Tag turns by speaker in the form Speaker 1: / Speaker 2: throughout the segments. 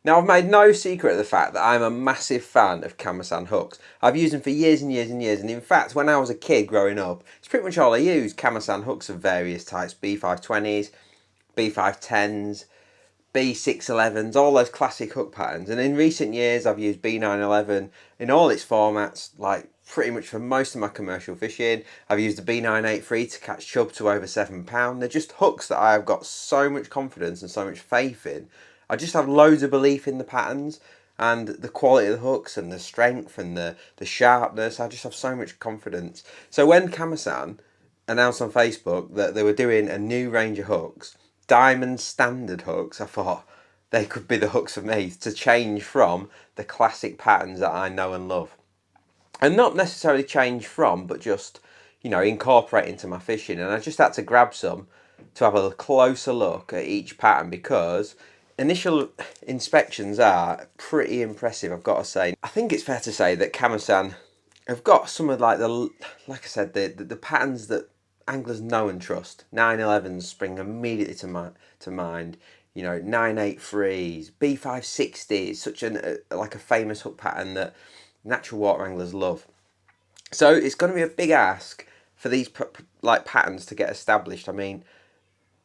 Speaker 1: Now, I've made no secret of the fact that I'm a massive fan of Kamasan hooks. I've used them for years and years and years, and in fact, when I was a kid growing up, it's pretty much all I used. Kamasan hooks of various types, B520s, B510s, B611s, all those classic hook patterns. And in recent years, I've used B911 in all its formats, like pretty much for most of my commercial fishing. I've used the B983 to catch chub to over £7. They're just hooks that I have got so much confidence and so much faith in. I just have loads of belief in the patterns and the quality of the hooks and the strength and the sharpness. I just have so much confidence. So when Kamasan announced on Facebook that they were doing a new range of hooks, diamond standard hooks, I thought they could be the hooks for me to change from the classic patterns that I know and love. And not necessarily change from, but just, incorporate into my fishing. And I just had to grab some to have a closer look at each pattern because initial inspections are pretty impressive, I've got to say. I think it's fair to say that Kamasan have got some of like I said, the patterns that anglers know and trust. 911s spring immediately to mind. 983s, B560 is such like a famous hook pattern that natural water anglers love. So it's going to be a big ask for these patterns to get established. I mean,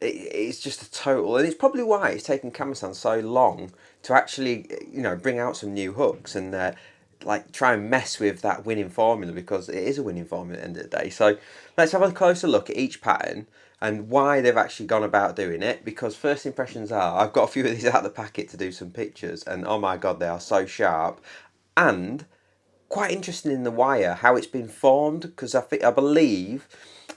Speaker 1: it's just a total, and it's probably why it's taken Kamasan so long to actually bring out some new hooks and try and mess with that winning formula, because it is a winning formula at the end of the day. So let's have a closer look at each pattern and why they've actually gone about doing it, because first impressions are, I've got a few of these out of the packet to do some pictures, and oh my god, they are so sharp. And quite interesting in the wire how it's been formed, because I believe,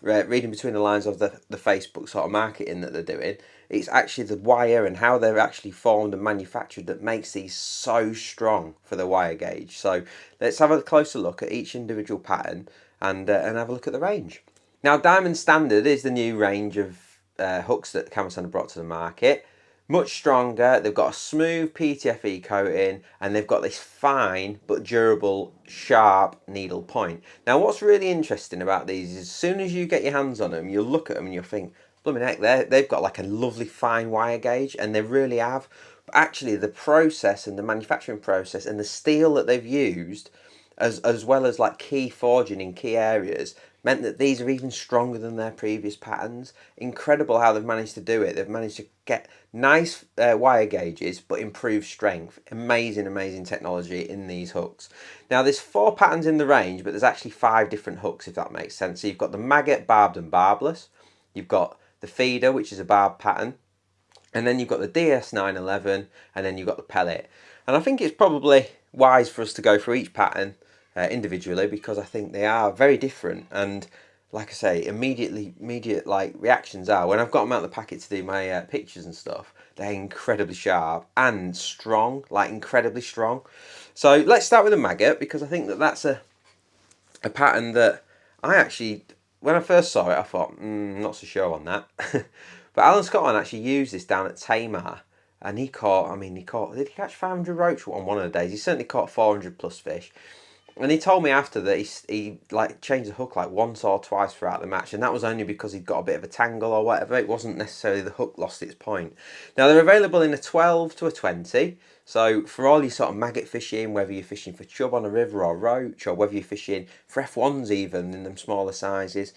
Speaker 1: reading between the lines of the Facebook sort of marketing that they're doing, it's actually the wire and how they're actually formed and manufactured that makes these so strong for the wire gauge. So let's have a closer look at each individual pattern and have a look at the range. Now, Diamond Standard is the new range of hooks that Kamasan have brought to the market. Much stronger, they've got a smooth PTFE coating, and they've got this fine but durable, sharp needle point. Now, what's really interesting about these is as soon as you get your hands on them, you'll look at them and you'll think, blooming heck, they've got like a lovely fine wire gauge, and they really have. But actually, the process and the manufacturing process and the steel that they've used, as well as like key forging in key areas, meant that these are even stronger than their previous patterns. Incredible how they've managed to do it. They've managed to get nice wire gauges but improved strength. Amazing, amazing technology in these hooks. Now, there's 4 patterns in the range, but there's actually 5 different hooks, if that makes sense. So you've got the maggot, barbed and barbless. You've got the feeder, which is a barb pattern. And then you've got the DS911, and then you've got the pellet. And I think it's probably wise for us to go through each pattern individually, because I think they are very different. And like I say, immediate like reactions are, when I've got them out of the packet to do my pictures and stuff, they're incredibly sharp and strong, like incredibly strong. So let's start with the maggot, because I think that that's a pattern that I actually, when I first saw it, I thought, not so sure on that. But Alan Scotland actually used this down at Tamar, and he caught, did he catch 500 roach on one of the days? He certainly caught 400 plus fish. And he told me after that he like changed the hook like once or twice throughout the match, and that was only because he'd got a bit of a tangle or whatever. It wasn't necessarily the hook lost its point. Now, they're available in a 12 to a 20. So for all your sort of maggot fishing, whether you're fishing for chub on a river or roach, or whether you're fishing for F1s even in them smaller sizes.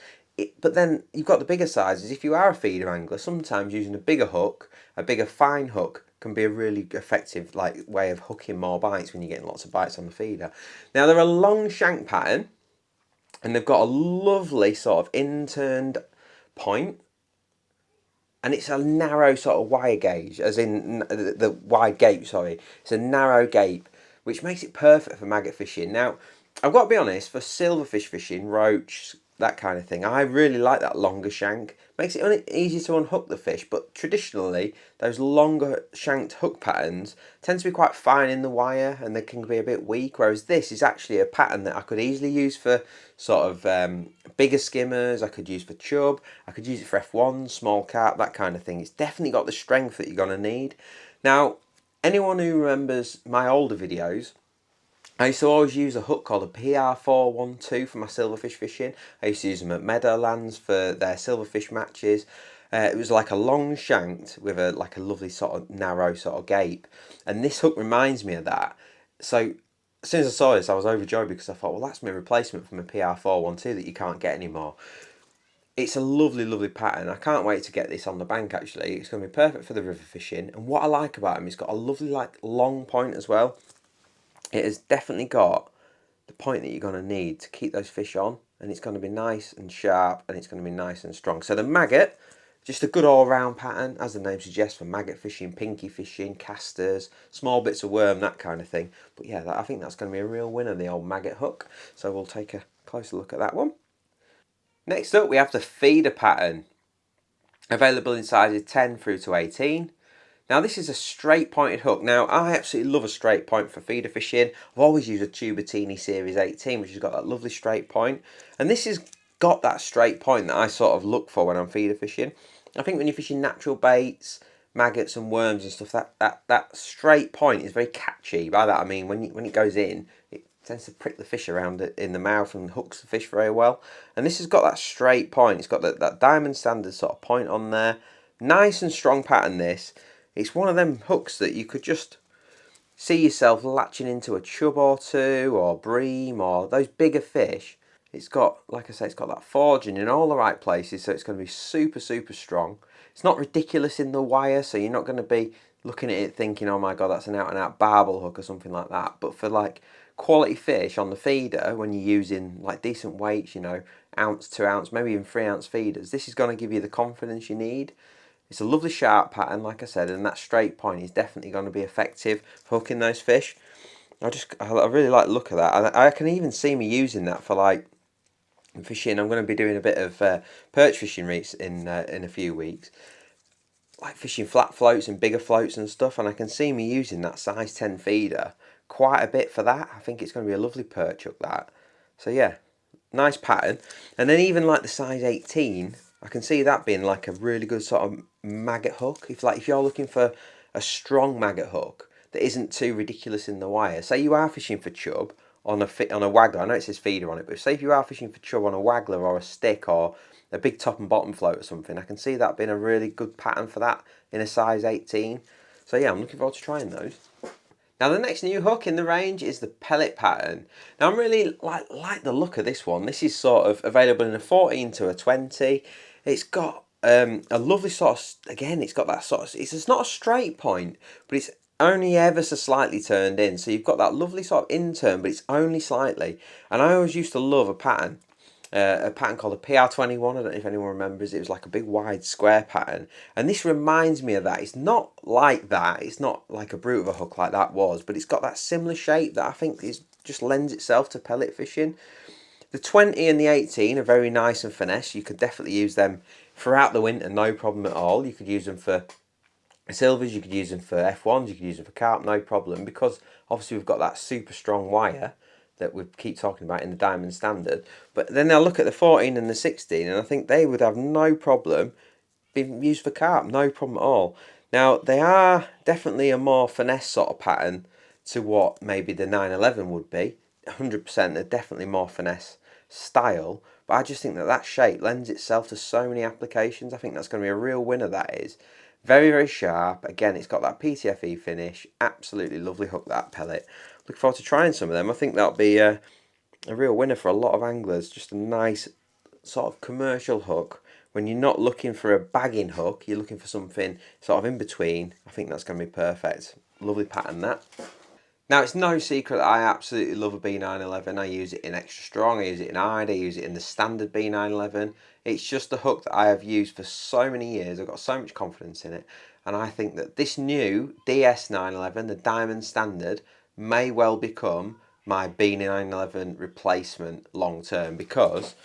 Speaker 1: But then you've got the bigger sizes. If you are a feeder angler, sometimes using a bigger hook, a bigger fine hook, can be a really effective way of hooking more bites when you're getting lots of bites on the feeder. Now, they're a long shank pattern, and they've got a lovely sort of inturned point, and it's a narrow sort of wire gauge, as in the wide gape, sorry. It's a narrow gape, which makes it perfect for maggot fishing. Now, I've got to be honest, for silverfish fishing, roach, that kind of thing, I really like that longer shank. Makes it easier to unhook the fish, but traditionally, those longer shanked hook patterns tend to be quite fine in the wire, and they can be a bit weak, whereas this is actually a pattern that I could easily use for sort of bigger skimmers. I could use for chub, I could use it for F1, small carp, that kind of thing. It's definitely got the strength that you're going to need. Now, anyone who remembers my older videos, I used to always use a hook called a PR412 for my silverfish fishing. I used to use them at Meadowlands for their silverfish matches. It was like a long shanked with a like a lovely sort of narrow sort of gape, and this hook reminds me of that. So as soon as I saw this, I was overjoyed because I thought, well, that's my replacement from a PR412 that you can't get anymore. It's a lovely, lovely pattern. I can't wait to get this on the bank actually. It's going to be perfect for the river fishing. And what I like about him, he's got a lovely like long point as well. It has definitely got the point that you're going to need to keep those fish on, and it's going to be nice and sharp, and it's going to be nice and strong. So the maggot, just a good all-round pattern, as the name suggests, for maggot fishing, pinky fishing, casters, small bits of worm, that kind of thing. But yeah, I think that's going to be a real winner, the old maggot hook. So we'll take a closer look at that one. Next up, we have the feeder pattern, available in sizes 10 through to 18. Now this is a straight pointed hook. Now I absolutely love a straight point for feeder fishing. I've always used a Tubertini Series 18, which has got that lovely straight point. And this has got that straight point that I sort of look for when I'm feeder fishing. I think when you're fishing natural baits, maggots and worms and stuff, that straight point is very catchy. By that I mean when it goes in, it tends to prick the fish around it in the mouth and hooks the fish very well. And this has got that straight point. It's got that diamond standard sort of point on there. Nice and strong pattern this. It's one of them hooks that you could just see yourself latching into a chub or two or bream or those bigger fish. It's got, like I say, it's got that forging in all the right places, so it's going to be super, super strong. It's not ridiculous in the wire, so you're not going to be looking at it thinking, oh my god, that's an out and out barbel hook or something like that. But for like quality fish on the feeder, when you're using like decent weights, you know, ounce, 2 ounce, maybe even 3 ounce feeders, this is going to give you the confidence you need. It's a lovely sharp pattern, like I said, and that straight point is definitely going to be effective for hooking those fish. I really like the look of that. I can even see me using that for like fishing. I'm going to be doing a bit of perch fishing reefs in a few weeks, like fishing flat floats and bigger floats and stuff. And I can see me using that size 10 feeder quite a bit for that. I think it's going to be a lovely perch hook that. So yeah, nice pattern. And then even like the size 18, I can see that being like a really good sort of maggot hook. If you're looking for a strong maggot hook that isn't too ridiculous in the wire, say you are fishing for chub on a waggler. I know it says feeder on it, but say if you are fishing for chub on a waggler or a stick or a big top and bottom float or something, I can see that being a really good pattern for that in a size 18. So yeah, I'm looking forward to trying those. Now the next new hook in the range is the pellet pattern. Now I'm really like the look of this one. This is sort of available in a 14 to a 20. It's got a lovely sort of, again, it's got that sort of, it's not a straight point, but it's only ever so slightly turned in. So you've got that lovely sort of in turn, but it's only slightly. And I always used to love a pattern called a PR21. I don't know if anyone remembers. It was like a big wide square pattern, and this reminds me of that. It's not like that. It's not like a brute of a hook like that was, but it's got that similar shape that I think is just lends itself to pellet fishing. The 20 and the 18 are very nice and finesse. You could definitely use them throughout the winter, no problem at all. You could use them for silvers, you could use them for F1s, you could use them for carp, no problem, because obviously we've got that super strong wire that we keep talking about in the diamond standard. But then I look at the 14 and the 16 and I think they would have no problem being used for carp, no problem at all. Now they are definitely a more finesse sort of pattern to what maybe the 911 would be. 100% they're definitely more finesse style, but I just think that shape lends itself to so many applications. I think that's going to be a real winner, that is. Very, very sharp. Again, it's got that PTFE finish. Absolutely lovely hook, that pellet. Looking forward to trying some of them. I think that'll be a real winner for a lot of anglers. Just a nice sort of commercial hook. When you're not looking for a bagging hook, you're looking for something sort of in between. I think that's going to be perfect. Lovely pattern, that. Now, it's no secret that I absolutely love a B911. I use it in extra strong, I use it in Ida, I use it in the standard B911. It's just a hook that I have used for so many years. I've got so much confidence in it. And I think that this new DS911, the Diamond Standard, may well become my B911 replacement long term, because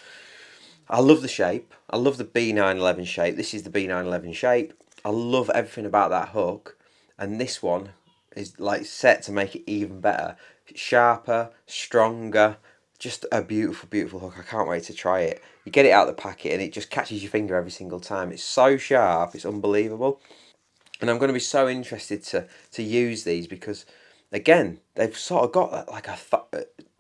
Speaker 1: I love the shape. I love the B911 shape. This is the B911 shape. I love everything about that hook. And this one is like set to make it even better. Sharper, stronger, just a beautiful, beautiful hook. I can't wait to try it. You get it out of the packet and it just catches your finger every single time. It's so sharp, it's unbelievable. And I'm going to be so interested to use these because, again, they've sort of got that like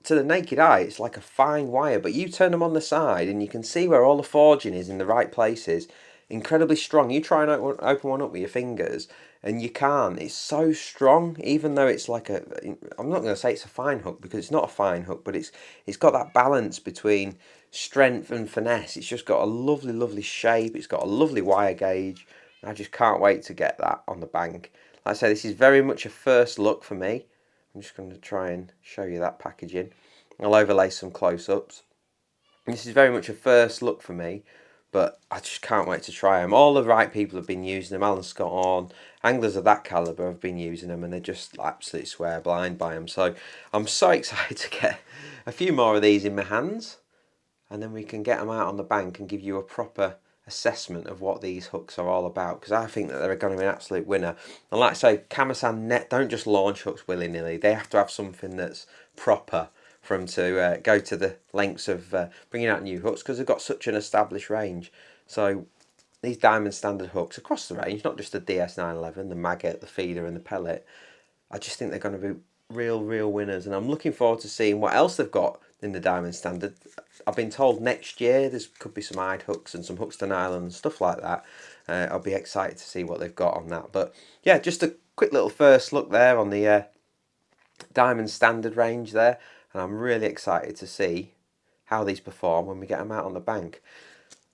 Speaker 1: to the naked eye, it's like a fine wire, but you turn them on the side and you can see where all the forging is in the right places. incredibly strong. You try and open one up with your fingers, and you can't. It's so strong, even though it's like a. I'm not going to say it's a fine hook because it's not a fine hook, but it's got that balance between strength and finesse. It's just got a lovely, lovely shape. It's got a lovely wire gauge. I just can't wait to get that on the bank. Like I say, this is very much a first look for me. I'm just going to try and show you that packaging. I'll overlay some close-ups. This is very much a first look for me, but I just can't wait to try them. All the right people have been using them. Alan Scott on, anglers of that calibre have been using them, and they just absolutely swear blind by them. So I'm so excited to get a few more of these in my hands, and then we can get them out on the bank and give you a proper assessment of what these hooks are all about, because I think that they're going to be an absolute winner. And like I say, Kamasan net don't just launch hooks willy-nilly. They have to have something that's proper for them to go to the lengths of bringing out new hooks, because they've got such an established range. So these diamond standard hooks across the range, not just the DS911, the maggot, the feeder and the pellet, I just think they're going to be real winners, and I'm looking forward to seeing what else they've got in the diamond standard. I've been told next year there could be some eyed hooks and some hooks to nylon and stuff like that. I'll be excited to see what they've got on that. But yeah, just a quick little first look there on the diamond standard range there, and I'm really excited to see how these perform when we get them out on the bank.